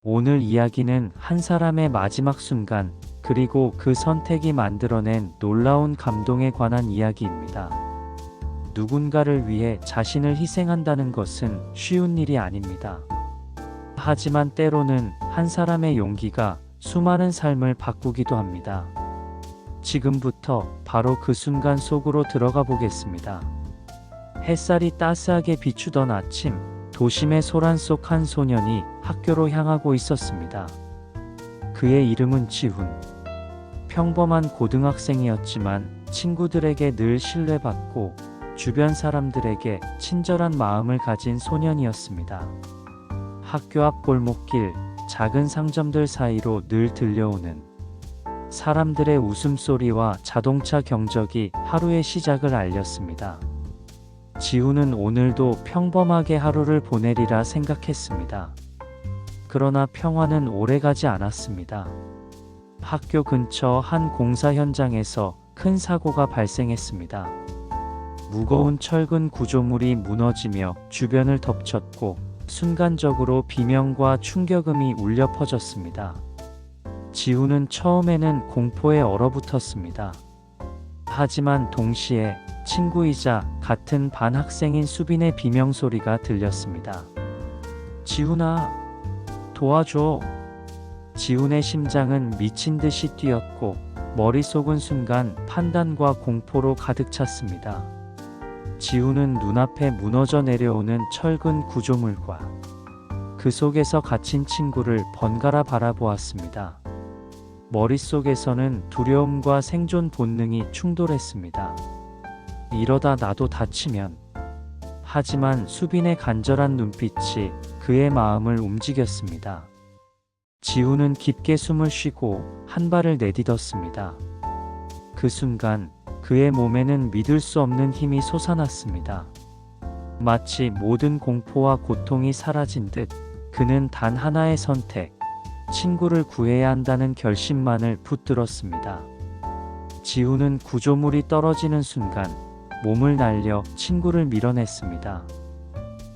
오늘 이야기는 한 사람의 마지막 순간, 그리고 그 선택이 만들어낸 놀라운 감동에 관한 이야기입니다. 누군가를 위해 자신을 희생한다는 것은 쉬운 일이 아닙니다. 하지만 때로는 한 사람의 용기가 수많은 삶을 바꾸기도 합니다. 지금부터 바로 그 순간 속으로 들어가 보겠습니다. 햇살이 따스하게 비추던 아침, 도심의 소란 속 한 소년이 학교로 향하고 있었습니다. 그의 이름은 지훈. 평범한 고등학생이었지만 친구들에게 늘 신뢰받고 주변 사람들에게 친절한 마음을 가진 소년이었습니다. 학교 앞 골목길, 작은 상점들 사이로 늘 들려오는 사람들의 웃음소리와 자동차 경적이 하루의 시작을 알렸습니다. 지훈은 오늘도 평범하게 하루를 보내리라 생각했습니다. 그러나 평화는 오래가지 않았습니다. 학교 근처 한 공사 현장에서 큰 사고가 발생했습니다. 무거운 철근 구조물이 무너지며 주변을 덮쳤고 순간적으로 비명과 충격음이 울려 퍼졌습니다. 지훈은 처음에는 공포에 얼어붙었습니다. 하지만 동시에 친구이자 같은 반 학생인 수빈의 비명소리가 들렸습니다. 지훈아, 도와줘. 지훈의 심장은 미친 듯이 뛰었고 머릿속은 순간 판단과 공포로 가득 찼습니다. 지훈은 눈앞에 무너져 내려오는 철근 구조물과 그 속에서 갇힌 친구를 번갈아 바라보았습니다. 머릿속에서는 두려움과 생존 본능이 충돌했습니다. 이러다 나도 다치면. 하지만 수빈의 간절한 눈빛이 그의 마음을 움직였습니다. 지훈은 깊게 숨을 쉬고 한 발을 내딛었습니다. 그 순간 그의 몸에는 믿을 수 없는 힘이 솟아났습니다. 마치 모든 공포와 고통이 사라진 듯 그는 단 하나의 선택, 친구를 구해야 한다는 결심만을 붙들었습니다. 지훈은 구조물이 떨어지는 순간 몸을 날려 친구를 밀어냈습니다.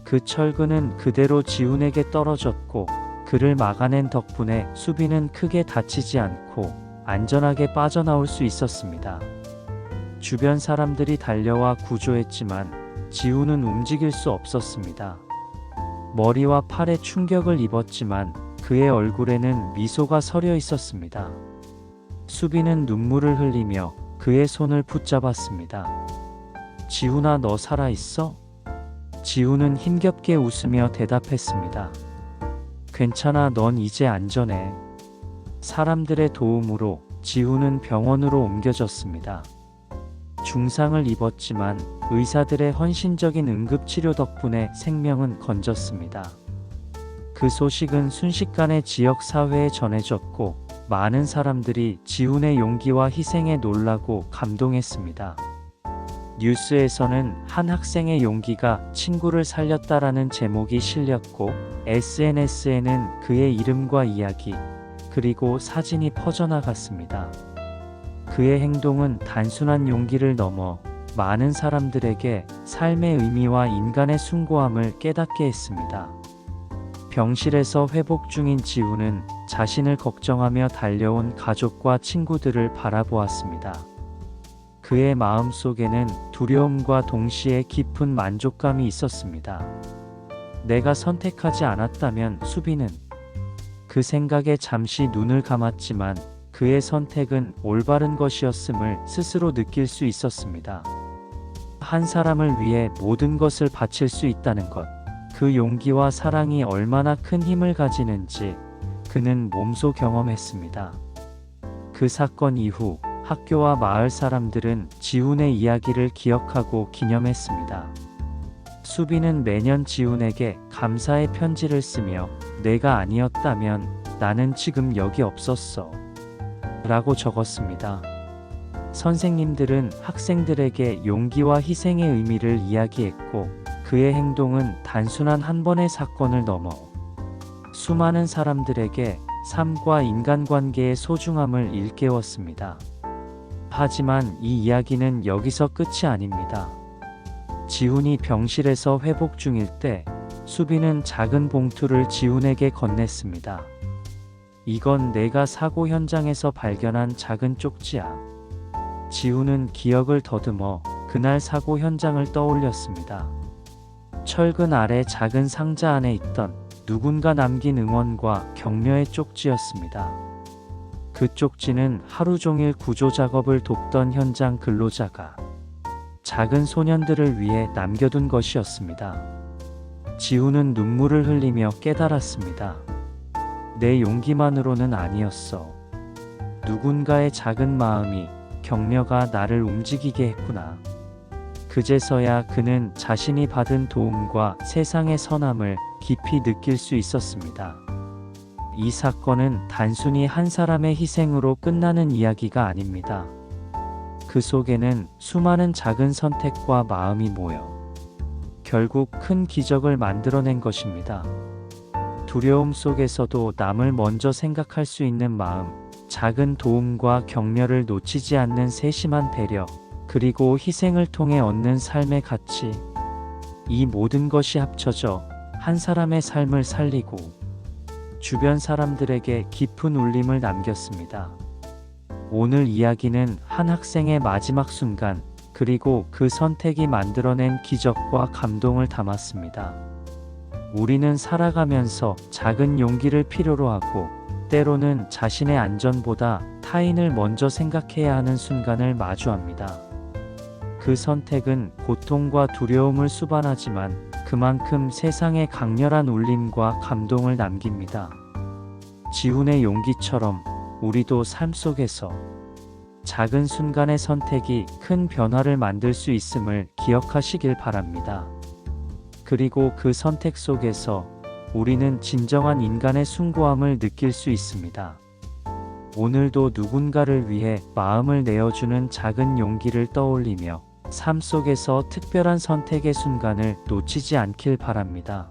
그 철근은 그대로 지훈에게 떨어졌고 그를 막아낸 덕분에 수빈은 크게 다치지 않고 안전하게 빠져나올 수 있었습니다. 주변 사람들이 달려와 구조했지만 지훈은 움직일 수 없었습니다. 머리와 팔에 충격을 입었지만 그의 얼굴에는 미소가 서려 있었습니다. 수빈은 눈물을 흘리며 그의 손을 붙잡았습니다. 지훈아, 너 살아있어? 지훈은 힘겹게 웃으며 대답했습니다. 괜찮아, 넌 이제 안전해. 사람들의 도움으로 지훈은 병원으로 옮겨졌습니다. 중상을 입었지만 의사들의 헌신적인 응급치료 덕분에 생명은 건졌습니다. 그 소식은 순식간에 지역 사회에 전해졌고 많은 사람들이 지훈의 용기와 희생에 놀라고 감동했습니다. 뉴스에서는 한 학생의 용기가 친구를 살렸다라는 제목이 실렸고 SNS에는 그의 이름과 이야기, 그리고 사진이 퍼져나갔습니다. 그의 행동은 단순한 용기를 넘어 많은 사람들에게 삶의 의미와 인간의 숭고함을 깨닫게 했습니다. 병실에서 회복 중인 지훈은 자신을 걱정하며 달려온 가족과 친구들을 바라보았습니다. 그의 마음 속에는 두려움과 동시에 깊은 만족감이 있었습니다. 내가 선택하지 않았다면 수빈은. 그 생각에 잠시 눈을 감았지만 그의 선택은 올바른 것이었음을 스스로 느낄 수 있었습니다. 한 사람을 위해 모든 것을 바칠 수 있다는 것, 그 용기와 사랑이 얼마나 큰 힘을 가지는지 그는 몸소 경험했습니다. 그 사건 이후 학교와 마을 사람들은 지훈의 이야기를 기억하고 기념했습니다. 수빈은 매년 지훈에게 감사의 편지를 쓰며 내가 아니었다면 나는 지금 여기 없었어 라고 적었습니다. 선생님들은 학생들에게 용기와 희생의 의미를 이야기했고 그의 행동은 단순한 한 번의 사건을 넘어 수많은 사람들에게 삶과 인간관계의 소중함을 일깨웠습니다. 하지만 이 이야기는 여기서 끝이 아닙니다. 지훈이 병실에서 회복 중일 때 수빈은 작은 봉투를 지훈에게 건넸습니다. 이건 내가 사고 현장에서 발견한 작은 쪽지야. 지훈은 기억을 더듬어 그날 사고 현장을 떠올렸습니다. 철근 아래 작은 상자 안에 있던 누군가 남긴 응원과 격려의 쪽지였습니다. 그 쪽지는 하루 종일 구조 작업을 돕던 현장 근로자가 작은 소년들을 위해 남겨둔 것이었습니다. 지훈은 눈물을 흘리며 깨달았습니다. 내 용기만으로는 아니었어. 누군가의 작은 마음이, 격려가 나를 움직이게 했구나. 그제서야 그는 자신이 받은 도움과 세상의 선함을 깊이 느낄 수 있었습니다. 이 사건은 단순히 한 사람의 희생으로 끝나는 이야기가 아닙니다. 그 속에는 수많은 작은 선택과 마음이 모여 결국 큰 기적을 만들어낸 것입니다. 두려움 속에서도 남을 먼저 생각할 수 있는 마음, 작은 도움과 격려를 놓치지 않는 세심한 배려, 그리고 희생을 통해 얻는 삶의 가치. 이 모든 것이 합쳐져 한 사람의 삶을 살리고 주변 사람들에게 깊은 울림을 남겼습니다. 오늘 이야기는 한 학생의 마지막 순간, 그리고 그 선택이 만들어낸 기적과 감동을 담았습니다. 우리는 살아가면서 작은 용기를 필요로 하고, 때로는 자신의 안전보다 타인을 먼저 생각해야 하는 순간을 마주합니다. 그 선택은 고통과 두려움을 수반하지만 그만큼 세상에 강렬한 울림과 감동을 남깁니다. 지훈의 용기처럼 우리도 삶 속에서 작은 순간의 선택이 큰 변화를 만들 수 있음을 기억하시길 바랍니다. 그리고 그 선택 속에서 우리는 진정한 인간의 숭고함을 느낄 수 있습니다. 오늘도 누군가를 위해 마음을 내어주는 작은 용기를 떠올리며 삶 속에서 특별한 선택의 순간을 놓치지 않길 바랍니다.